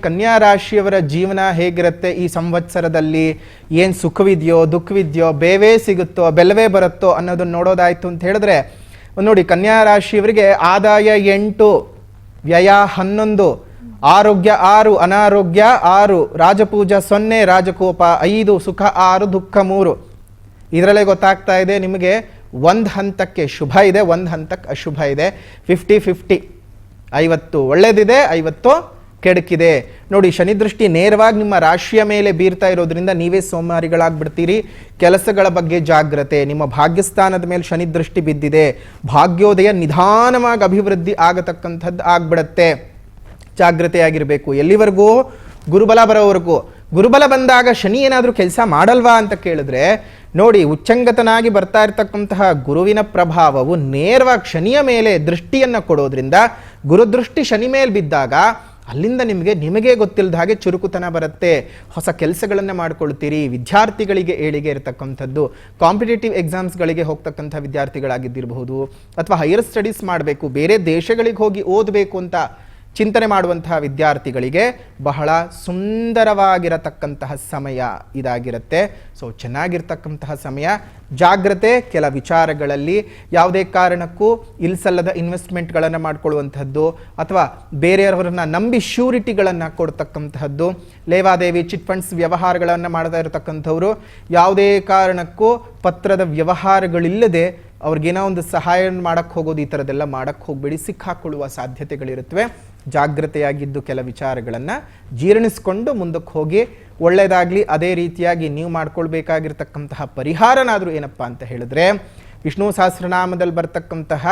ಕನ್ಯಾ ರಾಶಿಯವರ ಜೀವನ ಹೇಗಿರುತ್ತೆ ಈ ಸಂವತ್ಸರದಲ್ಲಿ, ಏನು ಸುಖವಿದೆಯೋ ದುಃಖವಿದೆಯೋ, ಬೇವೇ ಸಿಗುತ್ತೋ ಬೆಲ್ಲವೇ ಬರುತ್ತೋ ಅನ್ನೋದನ್ನ ನೋಡೋದಾಯ್ತು ಅಂತ ಹೇಳಿದ್ರೆ ನೋಡಿ, ಕನ್ಯಾ ರಾಶಿಯವರಿಗೆ ಆದಾಯ 8, ವ್ಯಯ 11, ಆರೋಗ್ಯ 6, ಅನಾರೋಗ್ಯ 6, ರಾಜಪೂಜ 0, ರಾಜಕೋಪ 5, ಸುಖ 6, ದುಃಖ 3. ಇದರಲ್ಲೇ ಗೊತ್ತಾಗ್ತಾ ಇದೆ ನಿಮಗೆ ಒಂದು ಹಂತಕ್ಕೆ ಶುಭ ಇದೆ, ಒಂದು ಹಂತಕ್ಕೆ ಅಶುಭ ಇದೆ. 50-50, 50 ಒಳ್ಳೇದಿದೆ, 50 ಕೆಡಕಿದೆ. ನೋಡಿ, ಶನಿ ದೃಷ್ಟಿ ನೇರವಾಗಿ ನಿಮ್ಮ ರಾಶಿಯ ಮೇಲೆ ಬೀರ್ತಾ ಇರೋದ್ರಿಂದ ನೀವೇ ಸೋಮಾರಿಗಳಾಗ್ಬಿಡ್ತೀರಿ. ಕೆಲಸಗಳ ಬಗ್ಗೆ ಜಾಗ್ರತೆ. ನಿಮ್ಮ ಭಾಗ್ಯಸ್ಥಾನದ ಮೇಲೆ ಶನಿ ದೃಷ್ಟಿ ಬಿದ್ದಿದೆ, ಭಾಗ್ಯೋದಯ ನಿಧಾನವಾಗಿ ಅಭಿವೃದ್ಧಿ ಆಗತಕ್ಕಂಥದ್ದು ಆಗ್ಬಿಡತ್ತೆ. ಜಾಗ್ರತೆಯಾಗಿರಬೇಕು. ಎಲ್ಲಿವರೆಗೂ? ಗುರುಬಲ ಬರೋವರೆಗೂ. ಗುರುಬಲ ಬಂದಾಗ ಶನಿ ಏನಾದರೂ ಕೆಲಸ ಮಾಡಲ್ವಾ ಅಂತ ಕೇಳಿದ್ರೆ ನೋಡಿ, ಉಚ್ಚಂಗತನಾಗಿ ಬರ್ತಾ ಇರತಕ್ಕಂತಹ ಗುರುವಿನ ಪ್ರಭಾವವು ನೇರವಾಗಿ ಶನಿಯ ಮೇಲೆ ದೃಷ್ಟಿಯನ್ನು ಕೊಡೋದ್ರಿಂದ, ಗುರುದೃಷ್ಟಿ ಶನಿ ಮೇಲೆ ಬಿದ್ದಾಗ ಅಲ್ಲಿಂದ ನಿಮಗೆ ಗೊತ್ತಿಲ್ಲದ ಹಾಗೆ ಚುರುಕುತನ ಬರುತ್ತೆ. ಹೊಸ ಕೆಲಸಗಳನ್ನು ಮಾಡ್ಕೊಳ್ತೀರಿ. ವಿದ್ಯಾರ್ಥಿಗಳಿಗೆ ಏಳಿಗೆ ಇರತಕ್ಕಂಥದ್ದು, ಕಾಂಪಿಟೇಟಿವ್ ಎಕ್ಸಾಮ್ಸ್ಗಳಿಗೆ ಹೋಗ್ತಕ್ಕಂಥ ವಿದ್ಯಾರ್ಥಿಗಳಾಗಿದ್ದಿರಬಹುದು, ಅಥವಾ ಹೈಯರ್ ಸ್ಟಡೀಸ್ ಮಾಡಬೇಕು, ಬೇರೆ ದೇಶಗಳಿಗೆ ಹೋಗಿ ಓದಬೇಕು ಅಂತ ಚಿಂತನೆ ಮಾಡುವಂತಹ ವಿದ್ಯಾರ್ಥಿಗಳಿಗೆ ಬಹಳ ಸುಂದರವಾಗಿರತಕ್ಕಂತಹ ಸಮಯ ಇದಾಗಿರುತ್ತೆ. ಸೊ ಚೆನ್ನಾಗಿರ್ತಕ್ಕಂತಹ ಸಮಯ. ಜಾಗ್ರತೆ. ಕೆಲ ವಿಚಾರಗಳಲ್ಲಿ ಯಾವುದೇ ಕಾರಣಕ್ಕೂ ಇಲ್ಸಲ್ಲದ ಇನ್ವೆಸ್ಟ್ಮೆಂಟ್ಗಳನ್ನು ಮಾಡ್ಕೊಳ್ಳುವಂಥದ್ದು, ಅಥವಾ ಬೇರೆಯವರನ್ನ ನಂಬಿ ಶ್ಯೂರಿಟಿಗಳನ್ನು ಕೊಡ್ತಕ್ಕಂತಹದ್ದು, ಲೇವಾದೇವಿ ಚಿಟ್ ಫಂಡ್ಸ್ ವ್ಯವಹಾರಗಳನ್ನು ಮಾಡ್ತಾ ಇರತಕ್ಕಂಥವ್ರು ಯಾವುದೇ ಕಾರಣಕ್ಕೂ ಪತ್ರದ ವ್ಯವಹಾರಗಳಿಲ್ಲದೆ ಅವ್ರಿಗೇನೋ ಒಂದು ಸಹಾಯ ಮಾಡಕ್ಕೆ ಹೋಗೋದು, ಈ ಥರದ್ದೆಲ್ಲ ಮಾಡಕ್ಕೆ ಹೋಗಬೇಡಿ, ಸಿಕ್ಕಾಕೊಳ್ಳುವ ಸಾಧ್ಯತೆಗಳಿರುತ್ತವೆ. ಜಾಗ್ರತೆಯಾಗಿದ್ದು ಕೆಲ ವಿಚಾರಗಳನ್ನು ಜೀರ್ಣಿಸ್ಕೊಂಡು ಮುಂದಕ್ಕೆ ಹೋಗಿ ಒಳ್ಳೆಯದಾಗಲಿ. ಅದೇ ರೀತಿಯಾಗಿ ನೀವು ಮಾಡ್ಕೊಳ್ಬೇಕಾಗಿರ್ತಕ್ಕಂತಹ ಪರಿಹಾರನಾದರೂ ಏನಪ್ಪ ಅಂತ ಹೇಳಿದ್ರೆ, ವಿಷ್ಣು ಸಹಸ್ರನಾಮದಲ್ಲಿ ಬರ್ತಕ್ಕಂತಹ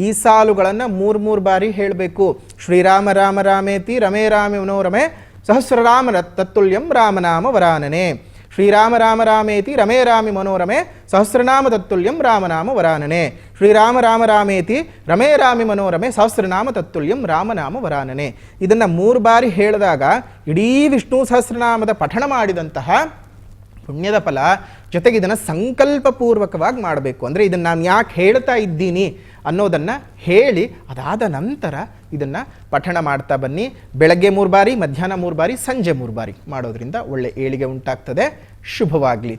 ಈ ಸಾಲುಗಳನ್ನು 3 ಬಾರಿ ಹೇಳಬೇಕು. ಶ್ರೀರಾಮ ರಾಮ ರಾಮೇತಿ ರಮೇ ರಾಮೇ ಮನೋರಮೆ ಸಹಸ್ರರಾಮ ತತ್ತುಲ್ಯಂ ರಾಮನಾಮ ವರಾನನೆ. ಶ್ರೀರಾಮ ರಾಮ ರಾಮೇತಿ ರಮೇ ರಾಮಿ ಮನೋರಮೆ ಸಹಸ್ರನಾಮ ತತ್ತುಲ್ಯಂ ರಾಮನಾಮ ವರಾನನೆ. ಶ್ರೀರಾಮ ರಾಮ ರಾಮೇತಿ ರಮೇ ರಾಮಿ ಮನೋರಮೆ ಸಹಸ್ರನಾಮ ತತ್ತುಲ್ಯಂ ರಾಮನಾಮ ವರಾನನೆ. ಇದನ್ನು 3 ಬಾರಿ ಹೇಳಿದಾಗ ಇಡೀ ವಿಷ್ಣು ಸಹಸ್ರನಾಮದ ಪಠಣ ಮಾಡಿದಂತಹ ಪುಣ್ಯದ ಫಲ. ಜೊತೆಗೆ ಇದನ್ನು ಸಂಕಲ್ಪಪೂರ್ವಕವಾಗಿ ಮಾಡಬೇಕು. ಅಂದರೆ ಇದನ್ನು ನಾನು ಯಾಕೆ ಹೇಳ್ತಾ ಇದ್ದೀನಿ ಅನ್ನೋದನ್ನು ಹೇಳಿ ಅದಾದ ನಂತರ ಇದನ್ನು ಪಠಣ ಮಾಡ್ತಾ ಬನ್ನಿ. ಬೆಳಗ್ಗೆ 3 ಬಾರಿ, ಮಧ್ಯಾಹ್ನ 3 ಬಾರಿ, ಸಂಜೆ 3 ಬಾರಿ ಮಾಡೋದ್ರಿಂದ ಒಳ್ಳೆ ಏಳಿಗೆ ಉಂಟಾಗ್ತದೆ. ಶುಭವಾಗಲಿ.